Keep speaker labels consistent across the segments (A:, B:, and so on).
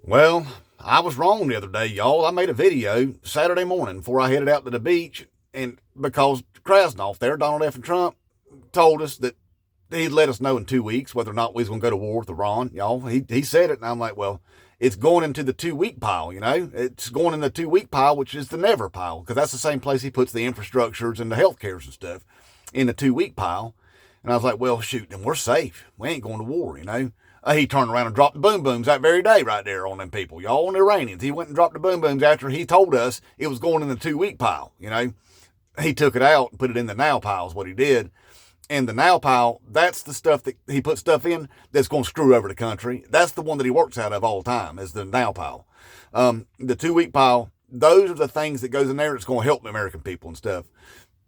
A: Well, I was wrong the other day, y'all. I made a video Saturday morning before I headed out to the beach, and because Krasnoff there, Donald F. and Trump, told us that he'd let us know in 2 weeks whether or not we was going to go to war with Iran, y'all. He said it, and I'm like, well, it's going into the 2 week pile, you know? It's going in the 2 week pile, which is the never pile, because that's the same place he puts the infrastructures and the health cares and stuff, in the 2 week pile. And I was like, well, shoot, then we're safe. We ain't going to war, you know? He turned around and dropped the boom booms that very day right there on them people, y'all, on the Iranians. He went and dropped the boom booms after he told us it was going in the 2 week pile, you know? He took it out and put it in the now pile is what he did. And the now pile, that's the stuff that he puts stuff in that's going to screw over the country. That's the one that he works out of all the time, is the now pile. The 2 week pile, those are the things that goes in there that's going to help the American people and stuff.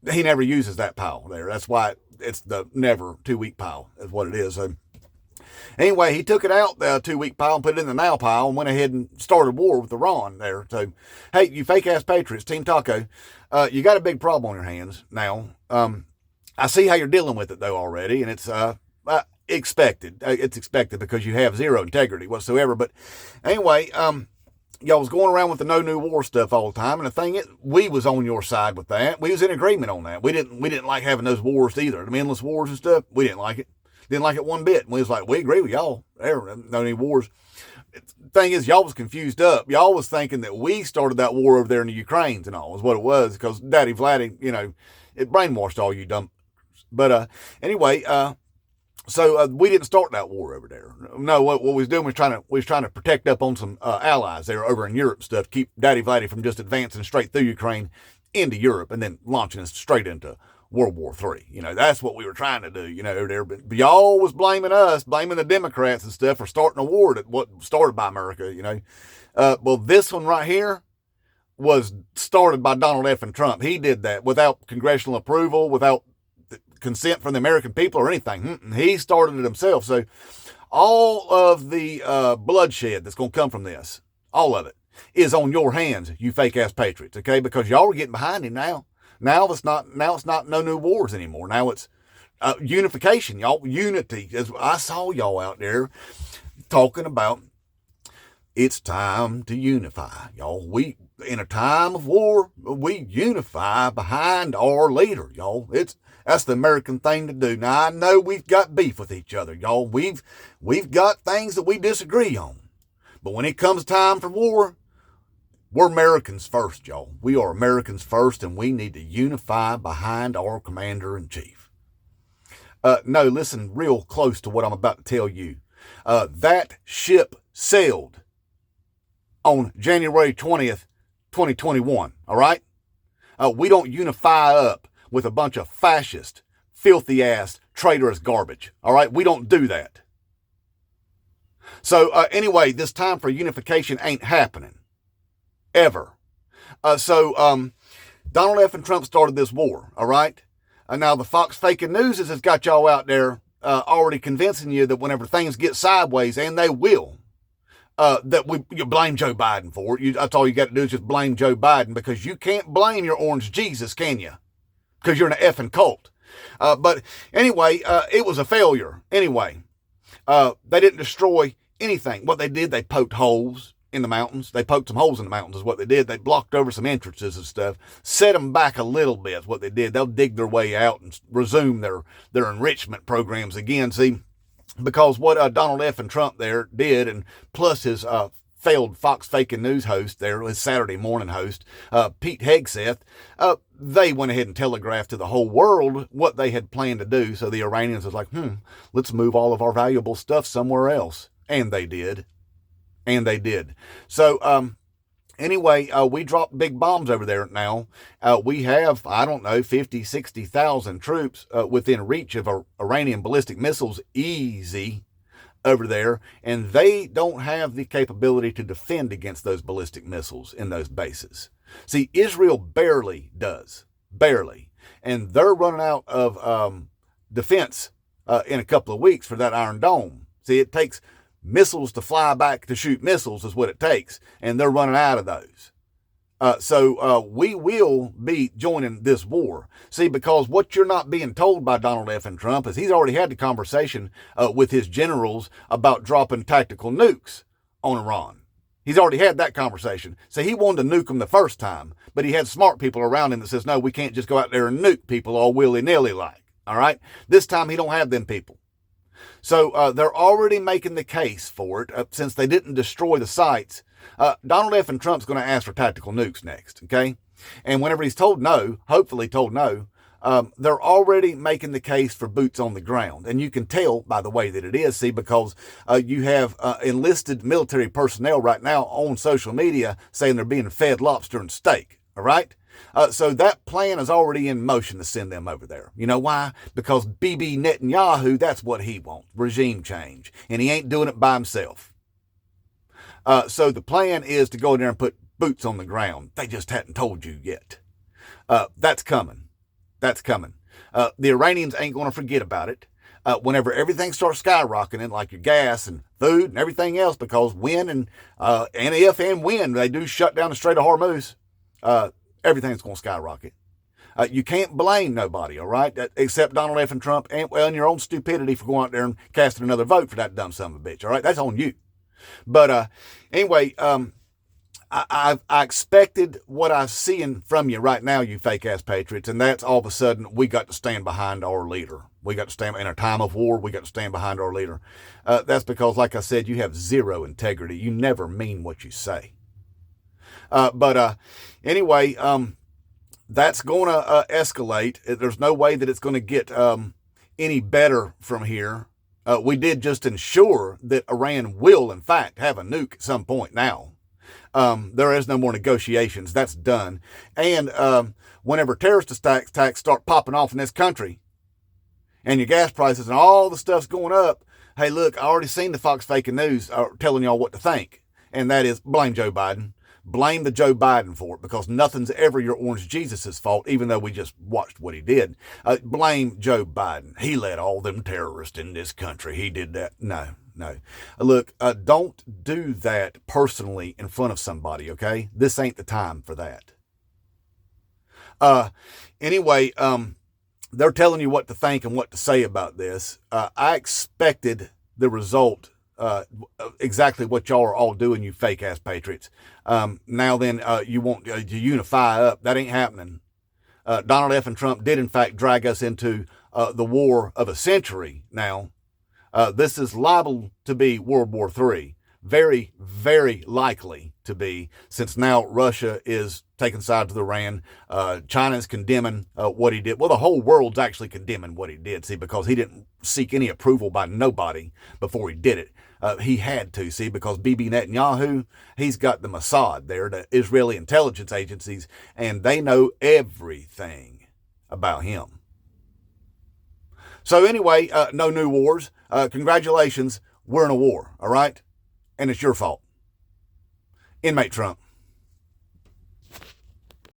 A: He never uses that pile there. That's why it's the never 2 week pile is what it is. So anyway, he took it out, the 2 week pile, and put it in the now pile and went ahead and started war with Iran there. So, hey, you fake ass patriots, Team Taco, you got a big problem on your hands now. I see how you're dealing with it though already, and it's expected. It's expected because you have zero integrity whatsoever. But anyway, y'all was going around with the no new war stuff all the time, and the thing is, we was on your side with that. We was in agreement on that. We didn't like having those wars either, the endless wars and stuff. We didn't like it. Didn't like it one bit. And we was like, we agree with y'all. There no any wars. Thing is, y'all was confused up. Y'all was thinking that we started that war over there in the Ukraine and all is what it was, because Daddy Vladdy, you know, it brainwashed all you dumb. But anyway, so we didn't start that war over there. No, what we was doing was trying to protect up on some allies there over in Europe stuff, keep Daddy Vladdy from just advancing straight through Ukraine into Europe and then launching us straight into World War III. You know, that's what we were trying to do, you know, over there. But y'all was blaming us, blaming the Democrats and stuff for starting a war that what started by America, you know. Well, this one right here was started by Donald F. and Trump. He did that without congressional approval, without consent from the American people or anything. He started it himself. So all of the bloodshed that's going to come from this, all of it, is on your hands, you fake ass patriots, okay? Because y'all are getting behind him now. Now it's not no new wars anymore. Now it's unification, y'all. Unity. As I saw y'all out there talking about, it's time to unify, y'all. We, in a time of war, we unify behind our leader, y'all. That's the American thing to do. Now I know we've got beef with each other, y'all. We've got things that we disagree on, but when it comes time for war, we're Americans first, y'all. We are Americans first, and we need to unify behind our commander-in-chief. No, listen real close to what I'm about to tell you. That ship sailed on January 20th, 2021, all right? We don't unify up with a bunch of fascist, filthy-ass, traitorous garbage, all right? We don't do that. So anyway, this time for unification ain't happening. Ever. So Donald F. and Trump started this war, all right? Now the Fox faking news has got y'all out there already convincing you that whenever things get sideways, and they will, that you blame Joe Biden for it. That's all you got to do is just blame Joe Biden, because you can't blame your orange Jesus, can you? Because you're in an effing cult. But anyway, it was a failure. Anyway, they didn't destroy anything. What they did, they poked holes in the mountains. They poked some holes in the mountains is what they did. They blocked over some entrances and stuff, set them back a little bit is what they did. They'll dig their way out and resume their enrichment programs again. See, because what Donald F. and Trump there did, and plus his failed Fox faking news host there, his Saturday morning host, Pete Hegseth, they went ahead and telegraphed to the whole world what they had planned to do. So the Iranians was like, let's move all of our valuable stuff somewhere else. And they did. And they did. So, anyway, we dropped big bombs over there now. We have, I don't know, 50, 60,000 troops within reach of Iranian ballistic missiles, easy, over there. And they don't have the capability to defend against those ballistic missiles in those bases. See, Israel barely does. Barely. And they're running out of defense in a couple of weeks for that Iron Dome. See, it takes missiles to fly back to shoot missiles is what it takes, and they're running out of those. So we will be joining this war. See, because what you're not being told by Donald F. and Trump is he's already had the conversation with his generals about dropping tactical nukes on Iran. He's already had that conversation. So he wanted to nuke them the first time, but he had smart people around him that says, no, we can't just go out there and nuke people all willy-nilly like. All right? This time he don't have them people. So they're already making the case for it since they didn't destroy the sites. Donald F. and Trump's going to ask for tactical nukes next, okay? And whenever he's told no, hopefully told no, they're already making the case for boots on the ground. And you can tell by the way that it is, see, because you have enlisted military personnel right now on social media saying they're being fed lobster and steak, all right? So that plan is already in motion to send them over there. You know why? Because Bibi Netanyahu, that's what he wants, regime change. And he ain't doing it by himself. So the plan is to go in there and put boots on the ground. They just hadn't told you yet. That's coming. That's coming. The Iranians ain't going to forget about it. Whenever everything starts skyrocketing, like your gas and food and everything else, because when and if and when they do shut down the Strait of Hormuz, everything's going to skyrocket. You can't blame nobody, all right, except Donald F. and Trump and your own stupidity for going out there and casting another vote for that dumb son of a bitch, all right? That's on you. But anyway, I expected what I'm seeing from you right now, you fake-ass patriots, and that's all of a sudden we got to stand behind our leader. We got to stand in a time of war. We got to stand behind our leader. That's because, like I said, you have zero integrity. You never mean what you say. Anyway, that's going to escalate. There's no way that it's going to get any better from here. We did just ensure that Iran will, in fact, have a nuke at some point now. There is no more negotiations. That's done. And whenever terrorist attacks start popping off in this country and your gas prices and all the stuff's going up, hey, look, I already seen the Fox faking news telling y'all what to think. And that is blame Joe Biden. Blame the Joe Biden for it, because nothing's ever your orange Jesus' fault, even though we just watched what he did. Blame Joe Biden. He let all them terrorists in this country. He did that. No. Look, don't do that personally in front of somebody, okay? This ain't the time for that. Anyway, they're telling you what to think and what to say about this. I expected the result exactly what y'all are all doing, you fake ass patriots. Now then, you want to unify up. That ain't happening. Donald F. and Trump did in fact drag us into the war of a century now. This is liable to be World War III. Very, very likely to be, since now Russia is taking sides with Iran. China's condemning what he did. Well, the whole world's actually condemning what he did, see, because he didn't seek any approval by nobody before he did it. He had to, see, because Bibi Netanyahu, he's got the Mossad there, the Israeli intelligence agencies, and they know everything about him. So anyway, no new wars. Congratulations, we're in a war, all right? And it's your fault. Inmate Trump.